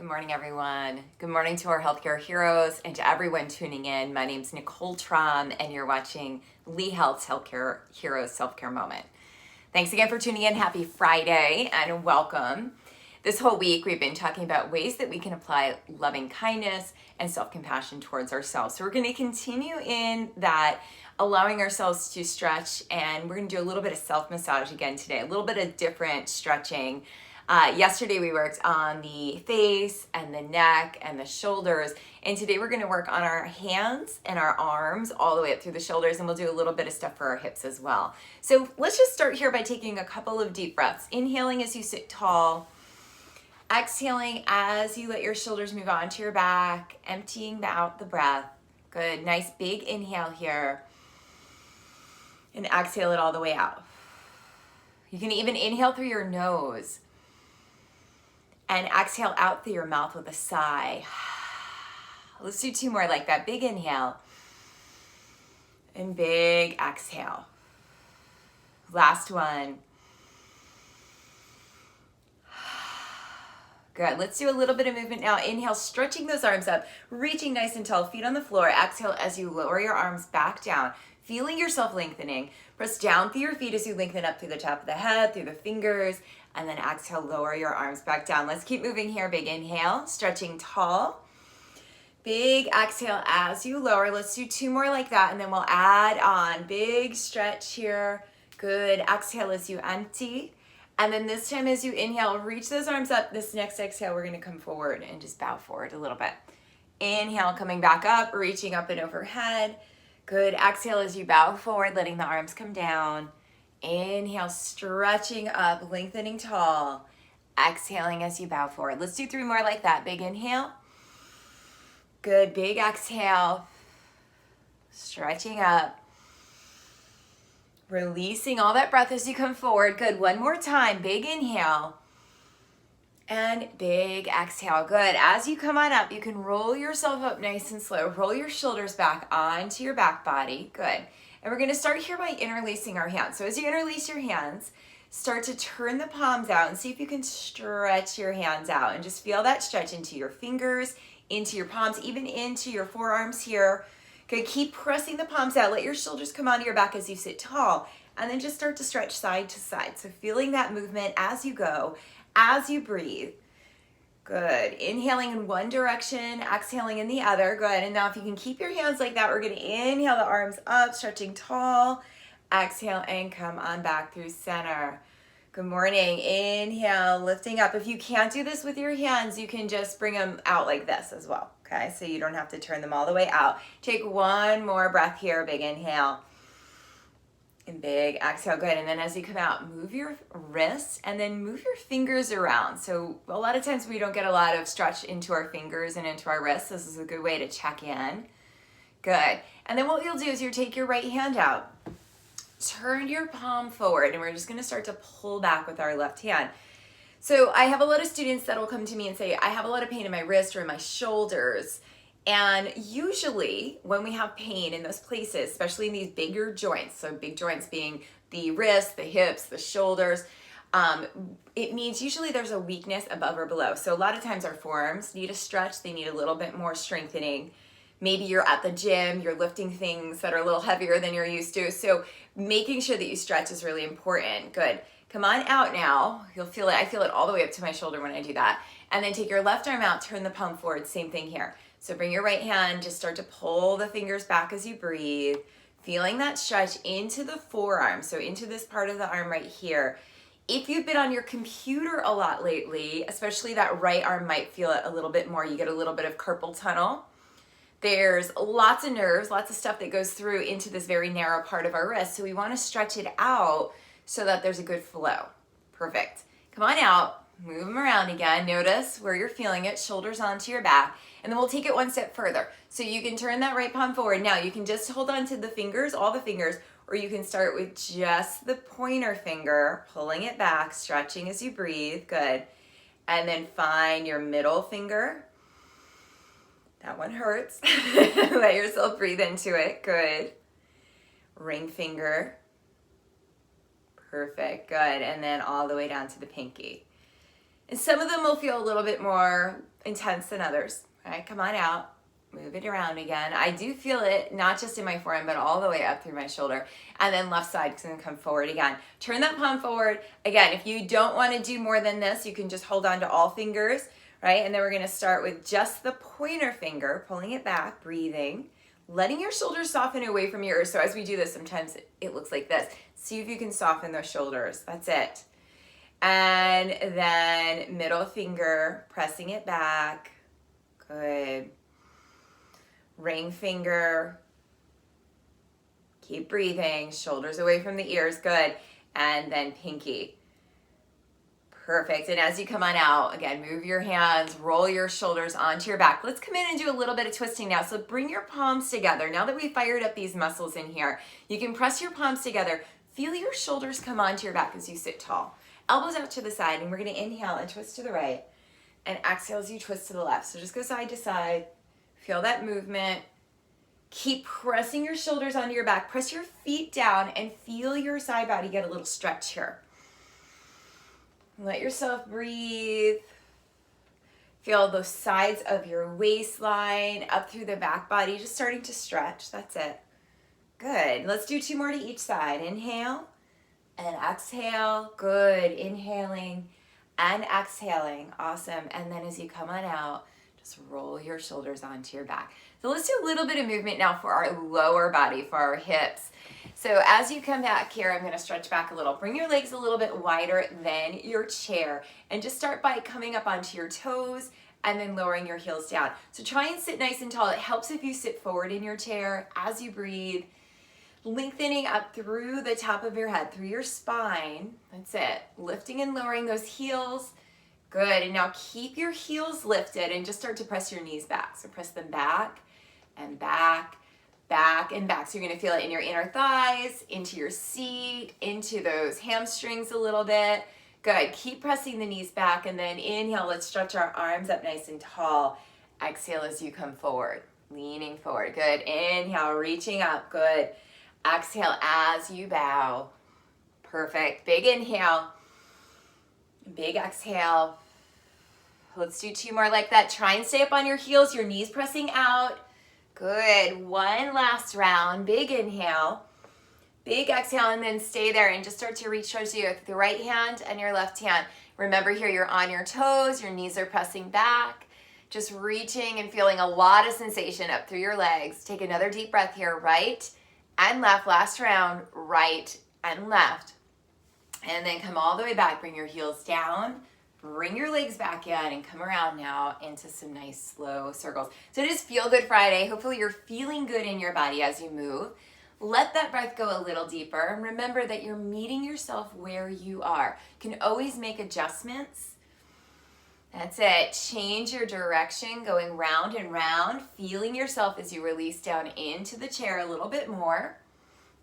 Good morning, everyone. Good morning to our healthcare heroes and to everyone tuning in. My name's Nicole Traum, and you're watching Lee Health's Healthcare Heroes Self-Care Moment. Thanks again for tuning in. Happy Friday and welcome. This whole week, we've been talking about ways that we can apply loving kindness and self-compassion towards ourselves. So we're going to continue in that, allowing ourselves to stretch, and we're going to do a little bit of self-massage again today, a little bit of different stretching. Yesterday we worked on the face and the neck and the shoulders, and today we're going to work on our hands and our arms all the way up through the shoulders, and we'll do a little bit of stuff for our hips as well. So let's just start here by taking a couple of deep breaths. Inhaling as you sit tall, exhaling as you let your shoulders move onto your back, emptying out the breath. Good, nice big inhale here, and exhale it all the way out. You can even inhale through your nose and exhale out through your mouth with a sigh. Let's do two more like that. Big inhale and big exhale. Last one. Good. Let's do a little bit of movement now. Inhale, stretching those arms up, reaching nice and tall, feet on the floor. Exhale as you lower your arms back down, feeling yourself lengthening. Press down through your feet as you lengthen up through the top of the head, through the fingers, and then exhale, lower your arms back down. Let's keep moving here. Big inhale, stretching tall. Big exhale as you lower. Let's do two more like that, and then we'll add on. Big stretch here. Good. Exhale as you empty. And then this time as you inhale, reach those arms up. This next exhale, we're going to come forward and just bow forward a little bit. Inhale, coming back up, reaching up and overhead. Good. Exhale as you bow forward, letting the arms come down. Inhale, stretching up, lengthening tall. Exhaling as you bow forward. Let's do three more like that. Big inhale. Good. Big exhale. Stretching up. Releasing all that breath as you come forward. Good. One more time. Big inhale. And big exhale. Good. As you come on up, you can roll yourself up nice and slow. Roll your shoulders back onto your back body. Good. And we're going to start here by interlacing our hands. So as you interlace your hands, start to turn the palms out and see if you can stretch your hands out and just feel that stretch into your fingers, into your palms, even into your forearms here. Good. Keep pressing the palms out. Let your shoulders come onto your back as you sit tall, and then just start to stretch side to side. So feeling that movement as you go, as you breathe. Good. Inhaling in one direction, exhaling in the other. Good. And now if you can keep your hands like that, we're going to inhale the arms up, stretching tall. Exhale and come on back through center. Good morning. Inhale, lifting up. If you can't do this with your hands, you can just bring them out like this as well. Okay, so you don't have to turn them all the way out. Take one more breath here. Big inhale. And big exhale. Good. And then as you come out, move your wrists and then move your fingers around. So a lot of times we don't get a lot of stretch into our fingers and into our wrists. This is a good way to check in. Good. And then what you'll do is you take your right hand out, turn your palm forward, and we're just going to start to pull back with our left hand. So I have a lot of students that will come to me and say, I have a lot of pain in my wrist or in my shoulders. And usually when we have pain in those places, especially in these bigger joints, so big joints being the wrists, the hips, the shoulders, it means usually there's a weakness above or below. So a lot of times our forearms need a stretch. They need a little bit more strengthening. Maybe you're at the gym, you're lifting things that are a little heavier than you're used to. So making sure that you stretch is really important. Good. Come on out now. You'll feel it. I feel it all the way up to my shoulder when I do that. And then take your left arm out, turn the palm forward. Same thing here. So bring your right hand, just start to pull the fingers back as you breathe, feeling that stretch into the forearm, so into this part of the arm right here. If you've been on your computer a lot lately, especially that right arm might feel it a little bit more. You get a little bit of carpal tunnel. There's lots of nerves, lots of stuff that goes through into this very narrow part of our wrist. So we want to stretch it out so that there's a good flow. Perfect. Come on out, move them around again. Notice where you're feeling it, shoulders onto your back. And then we'll take it one step further. So you can turn that right palm forward. Now you can just hold on to the fingers, all the fingers, or you can start with just the pointer finger, pulling it back, stretching as you breathe. Good. And then find your middle finger. That one hurts. Let yourself breathe into it. Good. Ring finger. Perfect. Good. And then all the way down to the pinky. And some of them will feel a little bit more intense than others. All right, come on out. Move it around again. I do feel it, not just in my forearm, but all the way up through my shoulder. And then left side, going to come forward again. Turn that palm forward. Again, if you don't want to do more than this, you can just hold on to all fingers, right? And then we're going to start with just the pointer finger, pulling it back, breathing, letting your shoulders soften away from your ears. So as we do this, sometimes it looks like this. See if you can soften those shoulders. That's it. And then middle finger, pressing it back. Good. Ring finger, keep breathing, shoulders away from the ears, good. And then pinky. Perfect. And as you come on out, again, move your hands, roll your shoulders onto your back. Let's come in and do a little bit of twisting now. So bring your palms together. Now that we fired up these muscles in here, you can press your palms together. Feel your shoulders come onto your back as you sit tall. Elbows out to the side, and we're going to inhale and twist to the right, and exhale as you twist to the left. So just go side to side. Feel that movement. Keep pressing your shoulders onto your back. Press your feet down and feel your side body get a little stretch here. Let yourself breathe. Feel the sides of your waistline up through the back body, just starting to stretch. That's it. Good. Let's do 2 more to each side. Inhale and exhale. Good. Inhaling and exhaling. Awesome. And then as you come on out, just roll your shoulders onto your back. So let's do a little bit of movement now for our lower body, for our hips. So as you come back here, I'm going to stretch back a little. Bring your legs a little bit wider than your chair, and just start by coming up onto your toes and then lowering your heels down. So try and sit nice and tall. It helps if you sit forward in your chair as you breathe, lengthening up through the top of your head, through your spine. That's it. Lifting and lowering those heels. Good. And now keep your heels lifted and just start to press your knees back. So press them back and back, back and back. So you're going to feel it in your inner thighs, into your seat, into those hamstrings a little bit. Good. Keep pressing the knees back, and then inhale. Let's stretch our arms up nice and tall. Exhale as you come forward, leaning forward. Good. Inhale, reaching up. Good. Exhale as you bow. Perfect. Big inhale. Big exhale. Let's do 2 more like that. Try and stay up on your heels, your knees pressing out. Good. 1 last round. Big inhale. Big exhale, and then stay there and just start to reach towards you with the right hand and your left hand. Remember here, you're on your toes, your knees are pressing back. Just reaching and feeling a lot of sensation up through your legs. Take another deep breath here. Right and left. Last round. Right and left. And then come all the way back. Bring your heels down. Bring your legs back in and come around now into some nice slow circles. So it is Feel Good Friday. Hopefully you're feeling good in your body as you move. Let that breath go a little deeper. And remember that you're meeting yourself where you are. You can always make adjustments. That's it. Change your direction, going round and round, feeling yourself as you release down into the chair a little bit more,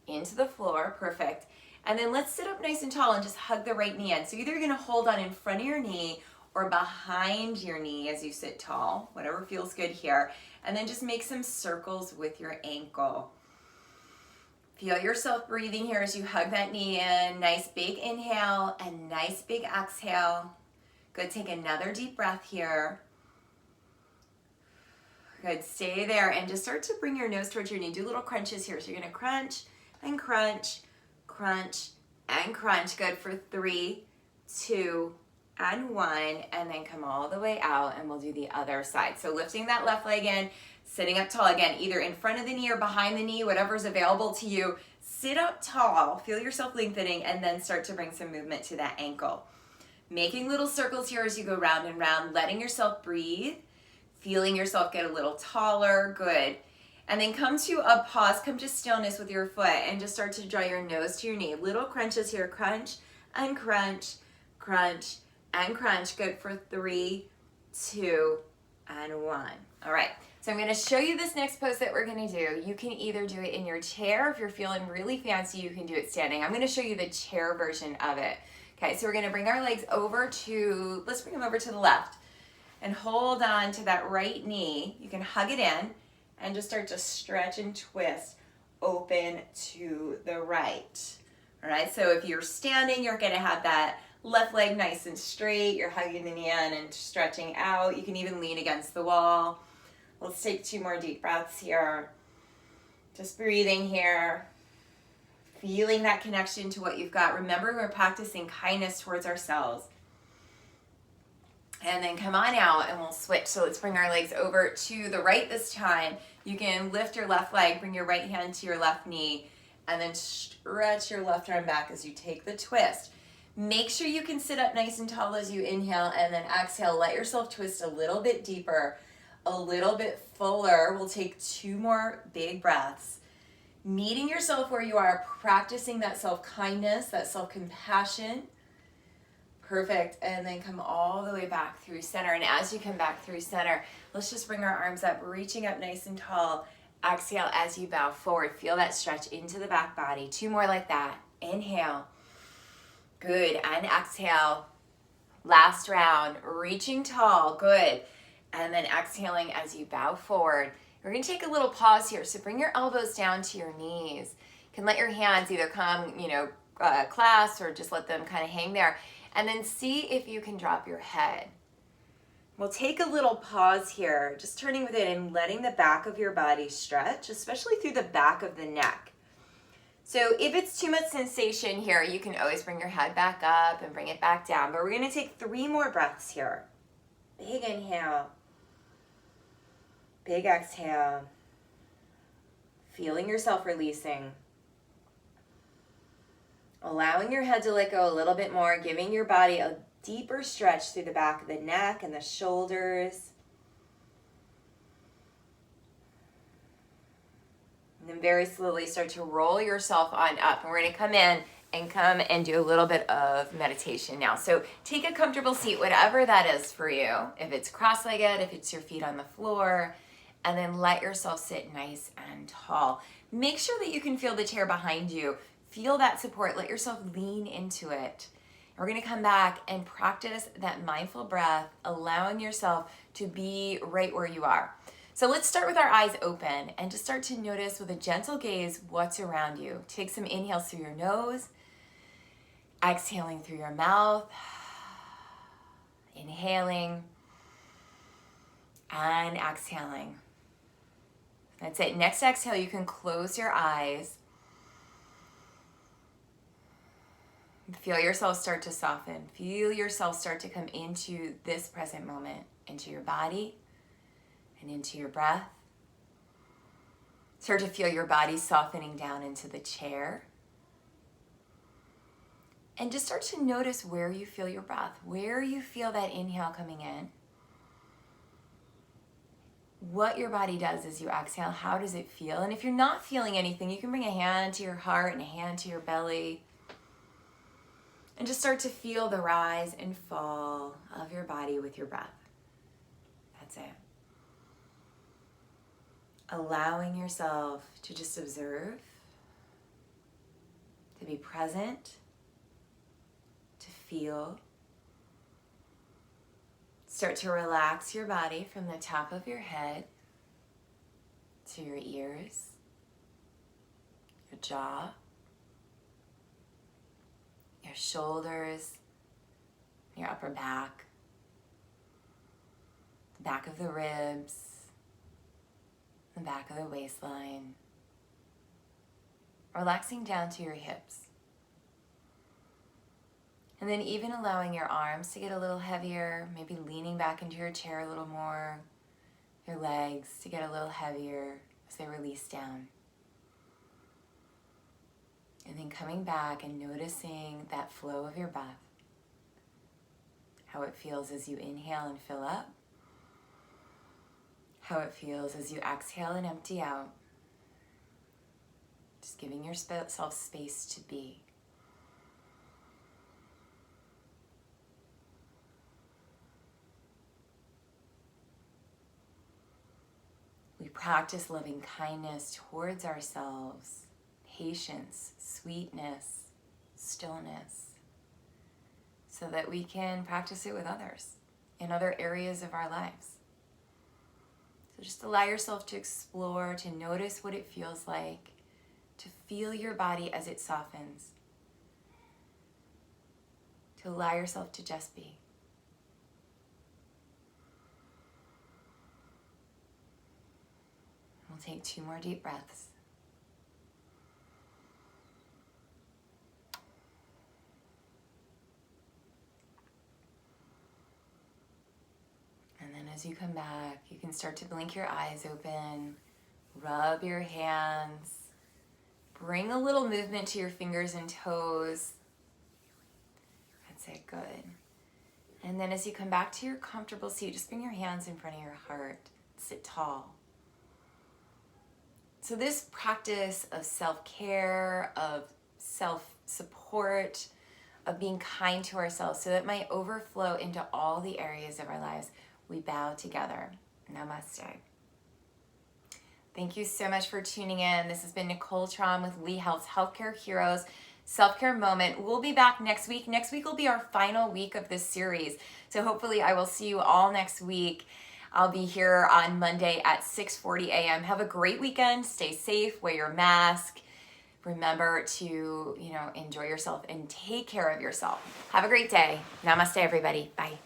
into the floor. Perfect. And then let's sit up nice and tall and just hug the right knee in. So either you're going to hold on in front of your knee or behind your knee as you sit tall, whatever feels good here. And then just make some circles with your ankle. Feel yourself breathing here as you hug that knee in. Nice big inhale and nice big exhale. Good. Take another deep breath here. Good. Stay there and just start to bring your nose towards your knee. Do little crunches here. So you're going to crunch and crunch. Crunch and crunch. Good. For 3, 2, and 1, and then come all the way out, and we'll do the other side. So lifting that left leg in, sitting up tall again, either in front of the knee or behind the knee, whatever's available to you. Sit up tall, feel yourself lengthening, and then start to bring some movement to that ankle. Making little circles here as you go round and round, letting yourself breathe, feeling yourself get a little taller. Good. And then come to a pause, come to stillness with your foot, and just start to draw your nose to your knee. Little crunches here. Crunch and crunch, crunch and crunch. Good. For 3, 2, and 1. All right. So I'm going to show you this next pose that we're going to do. You can either do it in your chair. If you're feeling really fancy, you can do it standing. I'm going to show you the chair version of it. Okay. So we're going to bring our legs over to, let's bring them over to the left and hold on to that right knee. You can hug it in. And just start to stretch and twist open to the right. All right, so if you're standing, you're gonna have that Left leg nice and straight. You're hugging the knee in and stretching out. You can even lean against the wall. Let's take 2 more deep breaths here. Just breathing here. Feeling that connection to what you've got. Remember, we're practicing kindness towards ourselves. And then come on out and we'll switch. So let's bring our legs over to the right this time. You can lift your left leg, bring your right hand to your left knee, and then stretch your left arm back as you take the twist. Make sure you can sit up nice and tall as you inhale, and then exhale. Let yourself twist a little bit deeper, a little bit fuller. We'll take 2 more big breaths. Meeting yourself where you are, practicing that self-kindness, that self-compassion. Perfect. And then come all the way back through center. And as you come back through center, let's just bring our arms up, reaching up nice and tall. Exhale as you bow forward. Feel that stretch into the back body. 2 more like that. Inhale. Good. And exhale. Last round. Reaching tall. Good. And then exhaling as you bow forward. We're going to take a little pause here. So bring your elbows down to your knees. You can let your hands either come, clasp, or just let them kind of hang there. And then see if you can drop your head. We'll take a little pause here, just turning with it and letting the back of your body stretch, especially through the back of the neck. So if it's too much sensation here, you can always bring your head back up and bring it back down. But we're going to take 3 more breaths here. Big inhale. Big exhale. Feeling yourself releasing. Allowing your head to let go a little bit more, giving your body a deeper stretch through the back of the neck and the shoulders. And then very slowly start to roll yourself on up. And we're going to come and do a little bit of meditation now. So take a comfortable seat, whatever that is for you. If it's cross-legged, if it's your feet on the floor, and then let yourself sit nice and tall. Make sure that you can feel the chair behind you. Feel that support. Let yourself lean into it. We're going to come back and practice that mindful breath, allowing yourself to be right where you are. So let's start with our eyes open and just start to notice with a gentle gaze what's around you. Take some inhales through your nose, exhaling through your mouth, inhaling, and exhaling. That's it. Next exhale, you can close your eyes. Feel yourself start to soften. Feel yourself start to come into this present moment, into your body and into your breath. Start to feel your body softening down into the chair. And just start to notice where you feel your breath, where you feel that inhale coming in. What your body does as you exhale, how does it feel? And if you're not feeling anything, you can bring a hand to your heart and a hand to your belly. And just start to feel the rise and fall of your body with your breath. That's it. Allowing yourself to just observe, to be present, to feel. Start to relax your body from the top of your head to your ears, your jaw, your shoulders, your upper back, the back of the ribs, the back of the waistline, relaxing down to your hips. And then even allowing your arms to get a little heavier, maybe leaning back into your chair a little more, your legs to get a little heavier as they release down. And then coming back and noticing that flow of your breath, how it feels as you inhale and fill up, how it feels as you exhale and empty out. Just giving yourself space to be. We practice loving kindness towards ourselves, patience, sweetness, stillness, so that we can practice it with others in other areas of our lives. So just allow yourself to explore, to notice what it feels like, to feel your body as it softens, to to allow yourself to just be. We'll take 2 more deep breaths. And then as you come back, you can start to blink your eyes open, rub your hands, bring a little movement to your fingers and toes. That's it, good. And then as you come back to your comfortable seat, just bring your hands in front of your heart. Sit tall. So this practice of self-care, of self-support, of being kind to ourselves, so that might overflow into all the areas of our lives, we bow together. Namaste. Thank you so much for tuning in. This has been Nicole Traum with Lee Health's Healthcare Heroes Self-Care Moment. We'll be back next week. Next week will be our final week of this series. So hopefully I will see you all next week. I'll be here on Monday at 6:40 a.m. Have a great weekend. Stay safe. Wear your mask. Remember to, enjoy yourself and take care of yourself. Have a great day. Namaste, everybody. Bye.